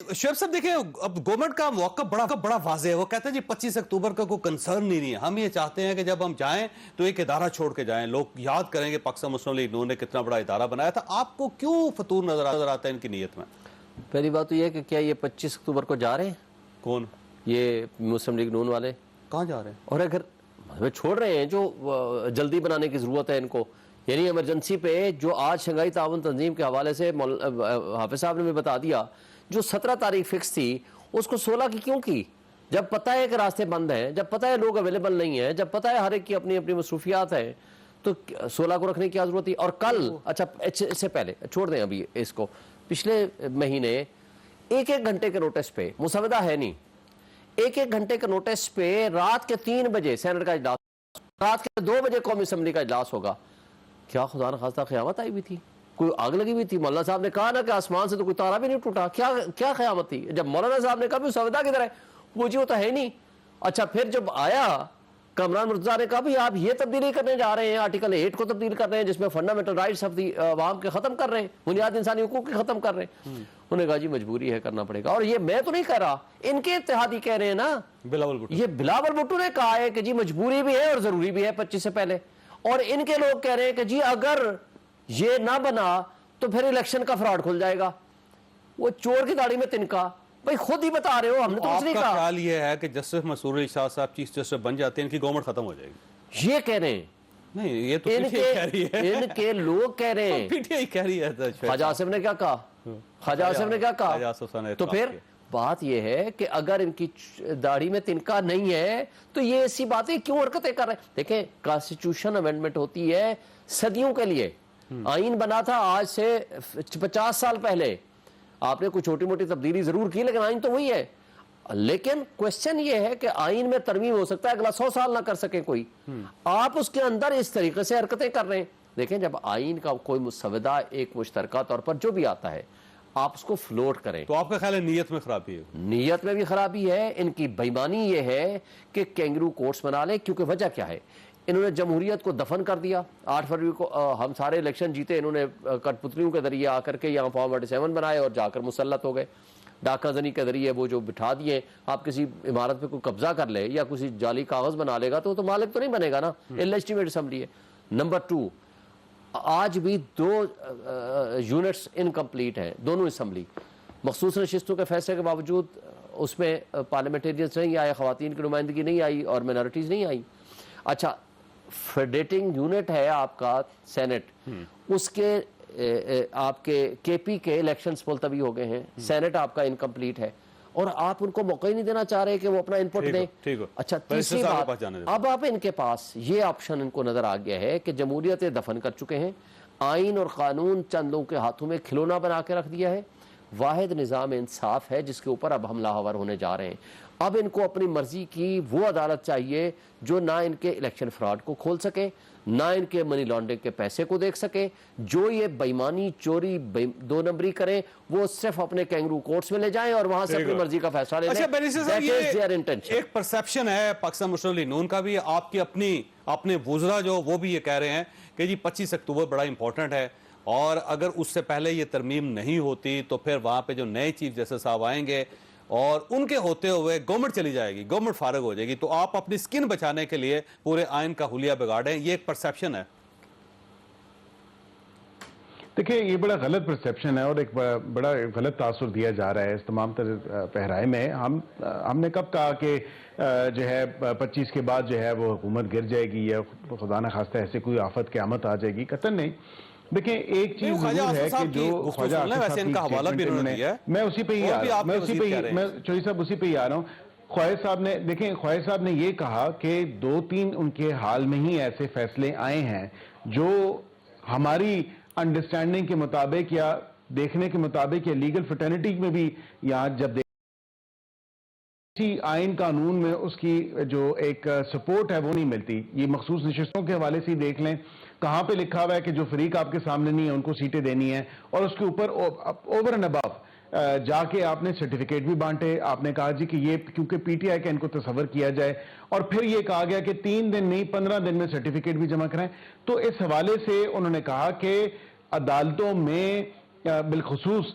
شعیب صاحب دیکھیں اب گورنمنٹ کا موقع بڑا واضح ہے. وہ کہتے ہیں جی 25 اکتوبر کا کوئی کنسرن نہیں ہے. ہم یہ چاہتے ہیں کہ جب ہم جائیں تو ایک ادارہ چھوڑ کے جائیں. لوگ یاد کریں کہ پاکستان مسلم لیگ نون نے کتنا بڑا ادارہ بنایا تھا. آپ کو کیوں فطور نظر آتا ہے ان کی نیت میں؟ پہلی بات تو یہ ہے کہ کیا یہ 25 اکتوبر کو جا رہے ہیں؟ کون؟ یہ مسلم لیگ نون والے. کہاں جا رہے ہیں؟ اور اگر چھوڑ رہے ہیں جو جلدی بنانے کی ضرورت ہے ان کو، یعنی ایمرجنسی پہ جو آج شنگھائی تعاون تنظیم کے حوالے سے حافظ صاحب نے بھی بتا دیا، جو 17 تاریخ فکس تھی اس کو 16 کی کیوں کی؟ جب پتہ ہے کہ راستے بند ہیں، جب پتہ ہے لوگ اویلیبل نہیں ہیں، جب پتہ ہے ہر ایک کی اپنی اپنی مصروفیات ہیں، تو 16 کو رکھنے کی کیا ضرورت تھی؟ اور کل اچھا اس سے پہلے چھوڑ دیں ابھی اس کو، پچھلے مہینے ایک گھنٹے کے نوٹس پہ مسودہ ہے نہیں، ایک گھنٹے کے نوٹس پہ رات کے 3 بجے سینٹ کا اجلاس، رات کے 2 بجے قومی اسمبلی کا اجلاس ہوگا. کیا خدا نخواستہ قیامت آئی ہوئی تھی؟ کوئی آگ لگی ہوئی تھی؟ مولانا صاحب نے کہا نا کہ آسمان سے تو کوئی تارا بھی نہیں ٹوٹا. کیا قیامت تھی؟ جب مولانا صاحب نے کہا بھی مسودہ کدھر ہے، وہ جی وہ تو ہے نہیں. اچھا پھر جب آیا کامران مرتضیٰ نے کہا بھی آپ یہ تبدیلی کرنے جا رہے ہیں، آرٹیکل 8 کو تبدیل کر رہے ہیں جس میں فنڈامنٹل رائٹس آف دی عوام کے ختم کر رہے ہیں، بنیاد انسانی حقوق کے ختم کر رہے ہیں. انہوں نے کہا جی مجبوری ہے، کرنا پڑے گا. اور یہ میں تو نہیں کہہ رہا، ان کے اتحادی کہہ رہے ہیں نا. یہ بلاول بھٹو نے کہا ہے کہ جی مجبوری بھی ہے اور ضروری بھی ہے 25 سے پہلے. اور ان کے لوگ کہہ رہے ہیں کہ جی اگر یہ نہ بنا تو پھر الیکشن کا فراڈ کھل جائے گا. وہ چور کی داڑھی میں تنکا. بھائی خود ہی بتا رہے ہو، ہم نے تو کچھ نہیں کہا. آپ کا خیال یہ ہے کہ جسٹس مسرور علی شاہ صاحب چیف جسٹس بن جاتے ہیں ان کی گورنمنٹ ختم ہو جائے گی؟ یہ کہہ رہے ہیں. نہیں یہ تو پی ٹی آئی کہہ رہی ہے. ان کے لوگ کہہ رہے ہیں. پی ٹی آئی کہہ رہی ہے. خواجہ آصف نے کیا کہا؟ خواجہ آصف نے کیا کہا؟ تو پھر بات یہ ہے کہ اگر ان کی داڑھی میں تنکا نہیں ہے تو یہ ایسی باتیں کیوں حرکتیں کر رہے ہیں؟ دیکھیں کانسٹیٹیوشن امینڈمنٹ ہوتی ہے صدیوں کے لیے. آئین بنا تھا آج سے 50 سال پہلے. آپ نے کوئی چھوٹی موٹی تبدیلی ضرور کی لیکن آئین تو وہی ہے. لیکن کوشچن یہ ہے کہ آئین میں ترمیم ہو سکتا ہے اگلا 100 سال نہ کر سکے کوئی. آپ اس کے اندر اس طریقے سے حرکتیں کر رہے ہیں. دیکھیں جب آئین کا کوئی مسودہ ایک مشترکہ طور پر جو بھی آتا ہے آپ اس کو فلوٹ کریں. تو آپ کا خیال ہے نیت میں خرابی ہے؟ نیت میں بھی خرابی ہے. ان کی بےایمانی یہ ہے کہ کینگرو کورٹس بنا لیں. کیونکہ وجہ کیا ہے؟ انہوں نے جمہوریت کو دفن کر دیا. 8 فروری کو ہم سارے الیکشن جیتے، انہوں نے کٹ پتلیوں کے ذریعے آ کر کے یہاں فارم 47 بنائے اور جا کر مسلط ہو گئے. ڈاکہ زنی کے ذریعے وہ جو بٹھا دیے. آپ کسی عمارت پہ کوئی قبضہ کر لے یا کسی جعلی کاغذ بنا لے گا تو مالک تو نہیں بنے گا نا. لیجٹیمیٹ اسمبلی ہے. نمبر 2، آج بھی 2 یونٹس انکمپلیٹ ہیں، دونوں اسمبلی. مخصوص نشستوں کے فیصلے کے باوجود اس میں پارلیمنٹیرینز نہیں آئے، خواتین کی نمائندگی نہیں آئی اور مینارٹیز نہیں آئی. اچھا فیڈریٹنگ یونٹ ہے آپ کا سینٹ، اس کے آپ کے کے پی کے الیکشنز ملتوی ہو گئے ہیں. سینٹ آپ کا انکمپلیٹ ہے اور آپ ان کو موقع ہی نہیں دینا چاہ رہے کہ وہ اپنا انپٹ دیں. اچھا تیسری بات، اب آپ ان کے پاس یہ آپشن ان کو نظر آ گیا ہے کہ جمہوریت دفن کر چکے ہیں، آئین اور قانون چندوں کے ہاتھوں میں کھلونا بنا کے رکھ دیا ہے. واحد نظام انصاف ہے جس کے اوپر اب حملہ آور ہونے جا رہے ہیں. اب ان کو اپنی مرضی کی وہ عدالت چاہیے جو نہ ان کے الیکشن فراڈ کو کھول سکے، نہ ان کے منی لانڈرنگ کے پیسے کو دیکھ سکے. جو یہ بےایمانی چوری 2 نمبری کریں وہ صرف اپنے کینگرو کورٹس میں لے جائیں اور وہاں سے اپنی مرضی کا فیصلہ لے لیں. ایک پرسیپشن ہے پاکستان مسلم لیگ نون کا بھی، آپ کی اپنے وزراء جو وہ بھی یہ کہہ رہے ہیں کہ جی 25 اکتوبر بڑا امپورٹنٹ ہے اور اگر اس سے پہلے یہ ترمیم نہیں ہوتی تو پھر وہاں پہ جو نئے چیف جسٹس صاحب آئیں گے اور ان کے ہوتے ہوئے گورنمنٹ چلی جائے گی، گورنمنٹ فارغ ہو جائے گی. تو آپ اپنی سکن بچانے کے لیے پورے آئین کا حلیہ بگاڑیں، یہ ایک پرسیپشن ہے. دیکھیں یہ بڑا غلط پرسیپشن ہے اور ایک بڑا غلط تاثر دیا جا رہا ہے اس تمام تر پہرائے میں. ہم نے کب کہا کہ جو ہے 25 کے بعد جو ہے وہ حکومت گر جائے گی یا خدا نہ خواستہ ایسے کوئی آفت قیامت آ جائے گی؟ قطعاً نہیں. دیکھیں ایک چیز ضرور ہے کہ جو خواجہ آصف صاحب میں اسی پہ ہی آ رہا ہوں. خواجہ صاحب نے دیکھیں خواجہ صاحب نے یہ کہا کہ 2-3 ان کے حال میں ہی ایسے فیصلے آئے ہیں جو ہماری انڈرسٹینڈنگ کے مطابق یا دیکھنے کے مطابق یا لیگل فرٹرنیٹی میں بھی یہاں جب آئین قانون میں اس کی جو ایک سپورٹ ہے وہ نہیں ملتی. یہ مخصوص نشستوں کے حوالے سے دیکھ لیں کہاں پہ لکھا ہوا ہے کہ جو فریق آپ کے سامنے نہیں ہے ان کو سیٹیں دینی ہیں اور اس کے اوپر اوور اینڈ ابو جا کے آپ نے سرٹیفکیٹ بھی بانٹے. آپ نے کہا جی کہ یہ کیونکہ پی ٹی آئی کا ان کو تصور کیا جائے اور پھر یہ کہا گیا کہ 3 دن نہیں 15 دن میں سرٹیفکیٹ بھی جمع کرائیں. تو اس حوالے سے انہوں نے کہا کہ عدالتوں میں بالخصوص